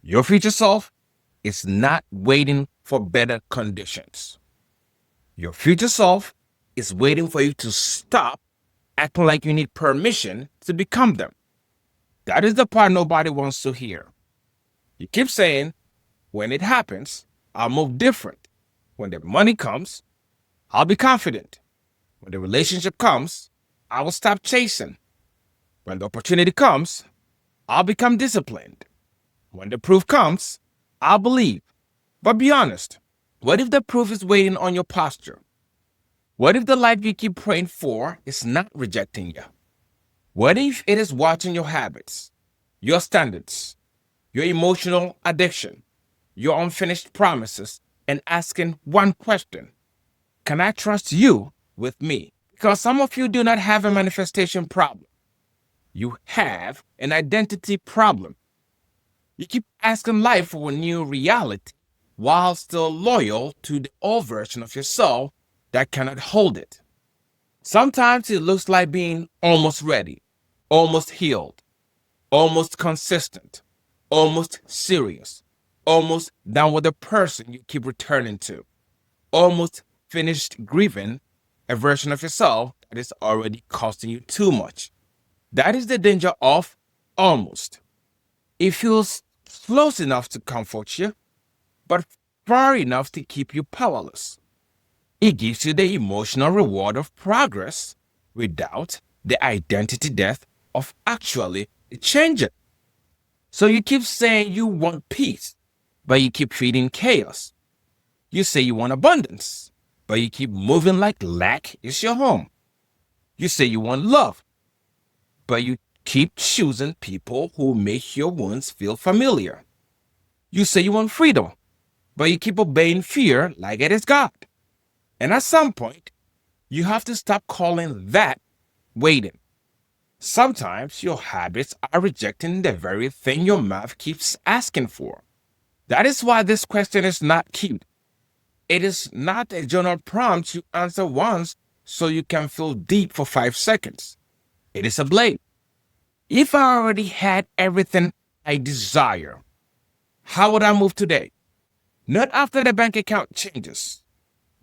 Your future self is not waiting for better conditions. Your future self is waiting for you to stop acting like you need permission to become them. That is the part nobody wants to hear. You keep saying, when it happens, I'll move different. When the money comes, I'll be confident. When the relationship comes, I will stop chasing. When the opportunity comes, I'll become disciplined. When the proof comes, I'll believe. But be honest. What if the proof is waiting on your posture? What if the life you keep praying for is not rejecting you? What if it is watching your habits, your standards, your emotional addiction, your unfinished promises, and asking one question: can I trust you with me? Because some of you do not have a manifestation problem. You have an identity problem. You keep asking life for a new reality while still loyal to the old version of yourself that cannot hold it. Sometimes it looks like being almost ready, almost healed, almost consistent, almost serious, almost done with the person you keep returning to, almost finished grieving a version of yourself that is already costing you too much. That is the danger of almost. It feels close enough to comfort you, but far enough to keep you powerless. It gives you the emotional reward of progress without the identity death of actually changing. So you keep saying you want peace, but you keep feeding chaos. You say you want abundance, but you keep moving like lack is your home. You say you want love, but you keep choosing people who make your wounds feel familiar. You say you want freedom, but you keep obeying fear like it is God. And at some point, you have to stop calling that waiting. Sometimes your habits are rejecting the very thing your mouth keeps asking for. That is why this question is not cute. It is not a journal prompt you answer once so you can feel deep for 5 seconds. It is a blade. If I already had everything I desire, how would I move today? Not after the bank account changes.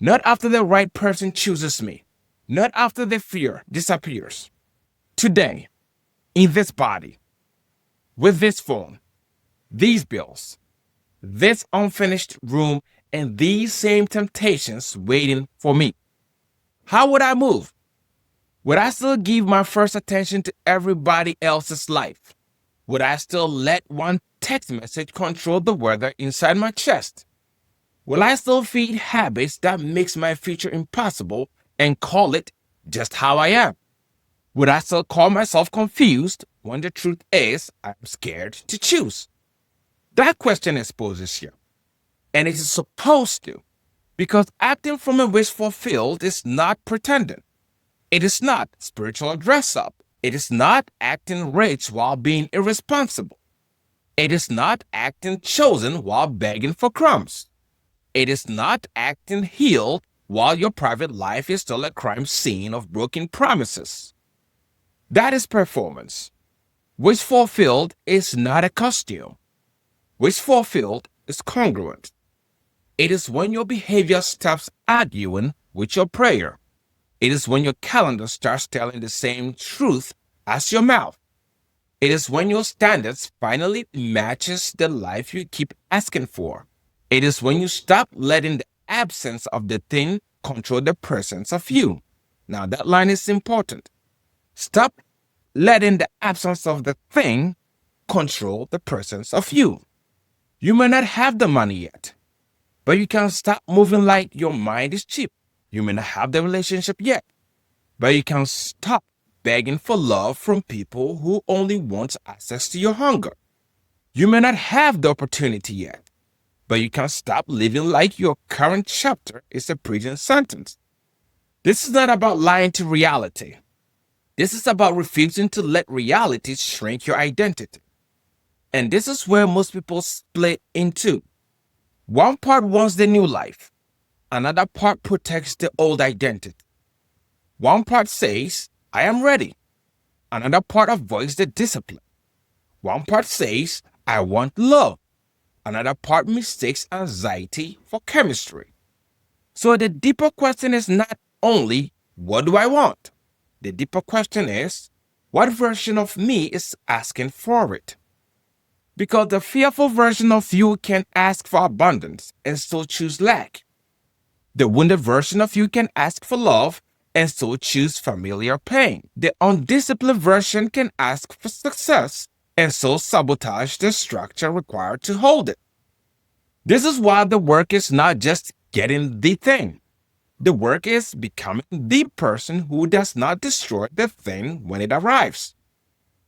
Not after the right person chooses me. Not after the fear disappears. Today, in this body, with this phone, these bills, this unfinished room, and these same temptations waiting for me. How would I move? Would I still give my first attention to everybody else's life? Would I still let one text message control the weather inside my chest? Will I still feed habits that makes my future impossible and call it just how I am? Would I still call myself confused when the truth is I'm scared to choose? That question exposes you. And it is supposed to, because acting from a wish fulfilled is not pretending. It is not spiritual dress up. It is not acting rich while being irresponsible. It is not acting chosen while begging for crumbs. It is not acting healed while your private life is still a crime scene of broken promises. That is performance. Wish fulfilled is not a costume. Wish fulfilled is congruent. It is when your behavior stops arguing with your prayer. It is when your calendar starts telling the same truth as your mouth. It is when your standards finally matches the life you keep asking for. It is when you stop letting the absence of the thing control the presence of you. Now that line is important. Stop letting the absence of the thing control the presence of you. You may not have the money yet, but you can stop moving like your mind is cheap. You may not have the relationship yet, but you can stop begging for love from people who only want access to your hunger. You may not have the opportunity yet, but you can stop living like your current chapter is a prison sentence. This is not about lying to reality. This is about refusing to let reality shrink your identity. And this is where most people split into. One part wants the new life. Another part protects the old identity. One part says, I am ready. Another part avoids the discipline. One part says, I want love. Another part mistakes anxiety for chemistry. So the deeper question is not only, what do I want? The deeper question is, what version of me is asking for it? Because the fearful version of you can ask for abundance and still choose lack. The wounded version of you can ask for love and still choose familiar pain. The undisciplined version can ask for success and so sabotage the structure required to hold it. This is why the work is not just getting the thing. The work is becoming the person who does not destroy the thing when it arrives.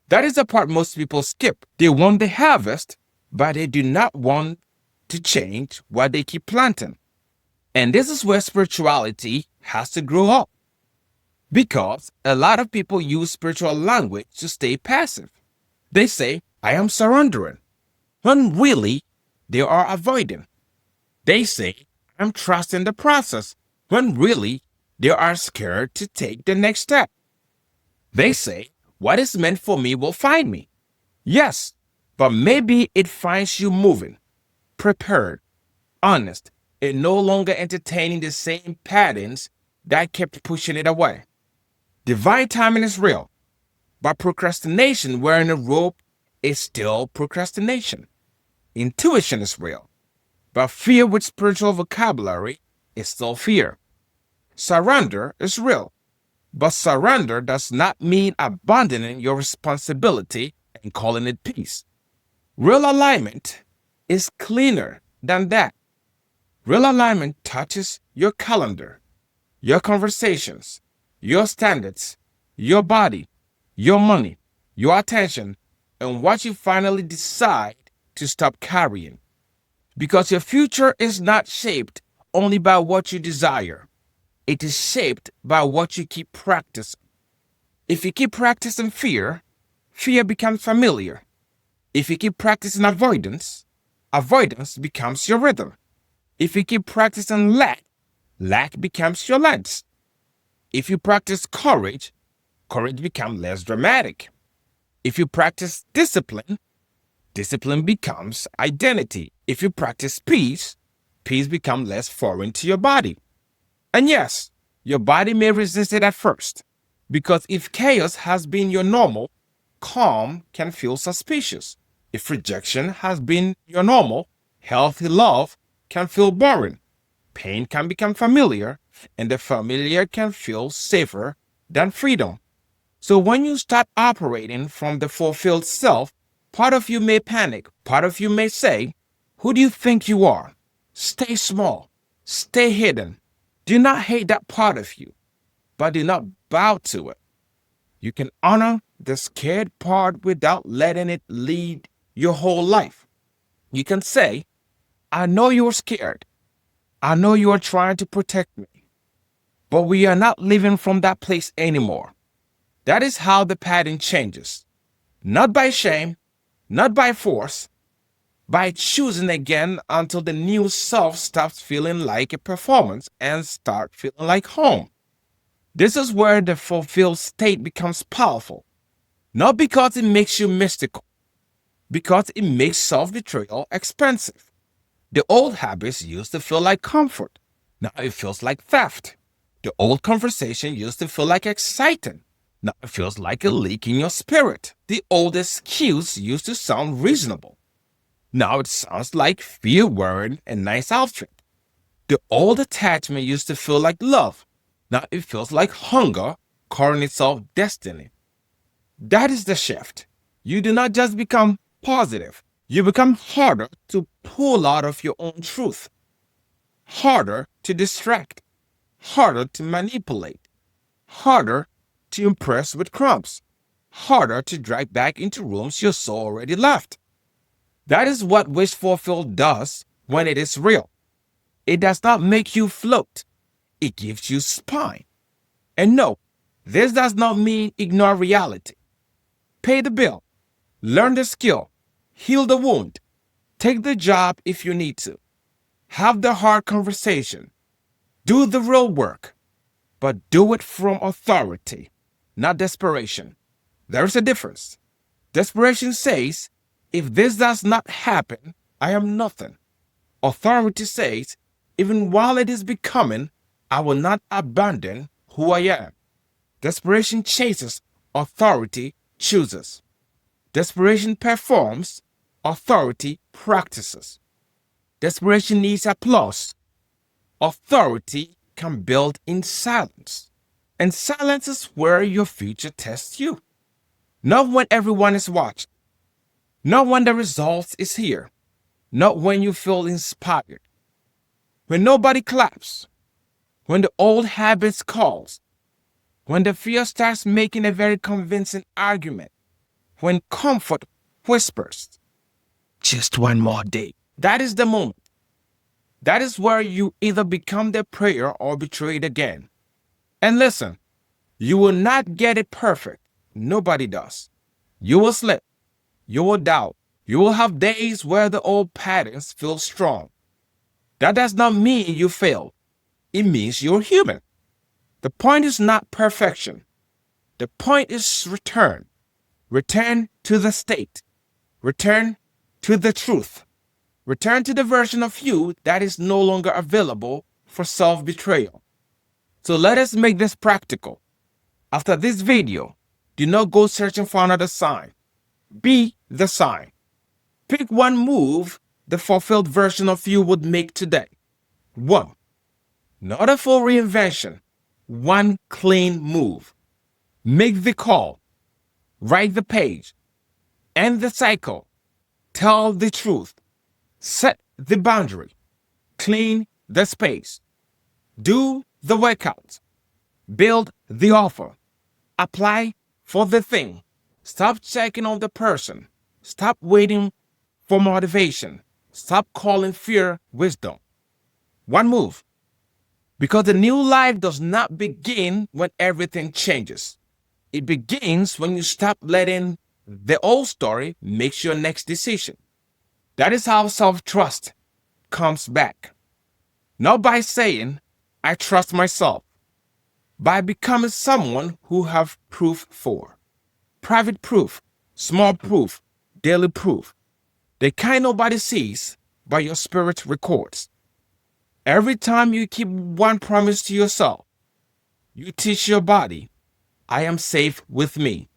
That is the part most people skip. They want the harvest, but they do not want to change what they keep planting. And this is where spirituality has to grow up. Because a lot of people use spiritual language to stay passive. They say, I am surrendering, when really they are avoiding. They say, I'm trusting the process, when really they are scared to take the next step. They say, what is meant for me will find me. Yes, but maybe it finds you moving, prepared, honest, and no longer entertaining the same patterns that kept pushing it away. Divine timing is real, but procrastination wearing a rope is still procrastination. Intuition is real, but fear with spiritual vocabulary is still fear. Surrender is real, but surrender does not mean abandoning your responsibility and calling it peace. Real alignment is cleaner than that. Real alignment touches your calendar, your conversations, your standards, your body, your money, your attention, and what you finally decide to stop carrying. Because your future is not shaped only by what you desire. It is shaped by what you keep practicing. If you keep practicing fear, fear becomes familiar. If you keep practicing avoidance, avoidance becomes your rhythm. If you keep practicing lack, lack becomes your lens. If you practice courage, courage becomes less dramatic. If you practice discipline, discipline becomes identity. If you practice peace, peace becomes less foreign to your body. And yes, your body may resist it at first, because if chaos has been your normal, calm can feel suspicious. If rejection has been your normal, healthy love can feel boring. Pain can become familiar, and the familiar can feel safer than freedom. So when you start operating from the fulfilled self, part of you may panic, part of you may say, who do you think you are? Stay small, stay hidden. Do not hate that part of you, but do not bow to it. You can honor the scared part without letting it lead your whole life. You can say, I know you're scared. I know you are trying to protect me. But we are not living from that place anymore. That is how the pattern changes. Not by shame, not by force, by choosing again until the new self stops feeling like a performance and start feeling like home. This is where the fulfilled state becomes powerful. Not because it makes you mystical, because it makes self-betrayal expensive. The old habits used to feel like comfort. Now it feels like theft. The old conversation used to feel like exciting. Now it feels like a leak in your spirit. The old excuse used to sound reasonable. Now it sounds like fear wearing a nice outfit. The old attachment used to feel like love. Now it feels like hunger calling itself destiny. That is the shift. You do not just become positive. You become harder to pull out of your own truth. Harder to distract. Harder to manipulate. Harder to impress with crumbs. Harder to drag back into rooms your soul already left. That is what wish fulfilled does when it is real. It does not make you float. It gives you spine. And no, this does not mean ignore reality. Pay the bill. Learn the skill. Heal the wound. Take the job if you need to. Have the hard conversation. Do the real work. But do it from authority, not desperation. There is a difference. Desperation says, if this does not happen, I am nothing. Authority says, even while it is becoming, I will not abandon who I am. Desperation chases, authority chooses. Desperation performs, authority practices. Desperation needs applause. Authority can build in silence. And silence is where your future tests you. Not when everyone is watching. Not when the results is here. Not when you feel inspired. When nobody claps. When the old habits calls. When the fear starts making a very convincing argument. When comfort whispers. Just one more day. That is the moment. That is where you either become the prayer or betrayed again. And listen, you will not get it perfect. Nobody does. You will slip. You will doubt. You will have days where the old patterns feel strong. That does not mean you failed. It means you're human. The point is not perfection. The point is return. Return to the state. Return to the truth. Return to the version of you that is no longer available for self-betrayal. So let us make this practical. After this video, do not go searching for another sign. Be the sign. Pick one move the fulfilled version of you would make today. 1. Not a full reinvention. One clean move. Make the call. Write the page. End the cycle. Tell the truth. Set the boundary. Clean the space. Do the workout. Build the offer. Apply for the thing. Stop checking on the person. Stop waiting for motivation. Stop calling fear wisdom. One move. Because the new life does not begin when everything changes. It begins when you stop letting the old story make your next decision. That is how self-trust comes back. Not by saying, I trust myself. By becoming someone who have proof for. Private proof, small proof, daily proof. The kind nobody sees, but your spirit records. Every time you keep one promise to yourself, you teach your body, I am safe with me.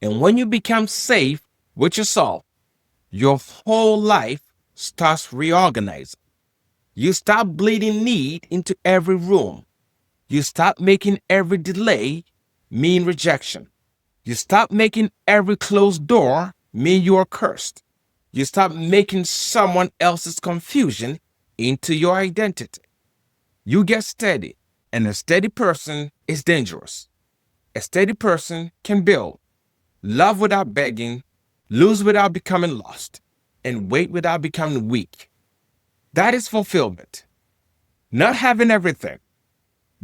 And when you become safe with yourself, your whole life starts reorganizing. You stop bleeding need into every room. You stop making every delay mean rejection. You stop making every closed door mean you are cursed. You stop making someone else's confusion into your identity. You get steady, and a steady person is dangerous. A steady person can build, love without begging, lose without becoming lost, and wait without becoming weak. That is fulfillment. Not having everything.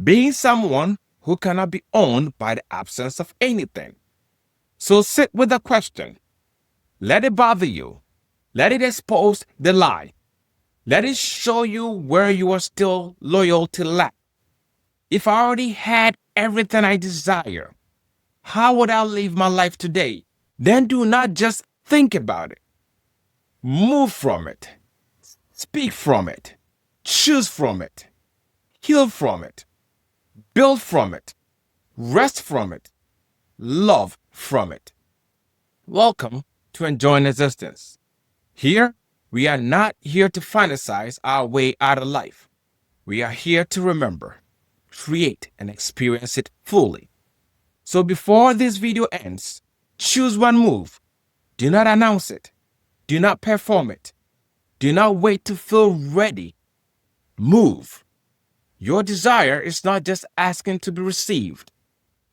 Being someone who cannot be owned by the absence of anything. So sit with the question. Let it bother you. Let it expose the lie. Let it show you where you are still loyal to lack. If I already had everything I desire, how would I live my life today? Then do not just think about it. Move from it. Speak from it. Choose from it. Heal from it. Build from it. Rest from it. Love from it. Welcome to Enjoying Existence. Here, we are not here to fantasize our way out of life. We are here to remember, create, and experience it fully. So before this video ends, choose one move. Do not announce it. Do not perform it. Do not wait to feel ready. Move. Your desire is not just asking to be received.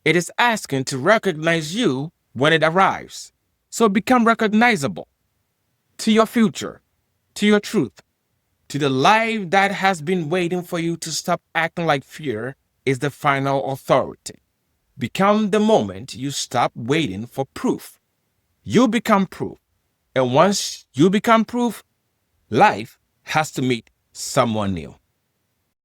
It is asking to recognize you when it arrives. So become recognizable to your future, to your truth, to the life that has been waiting for you to stop acting like fear is the final authority. Become the moment you stop waiting for proof. You become proof. And once you become proof, life has to meet someone new.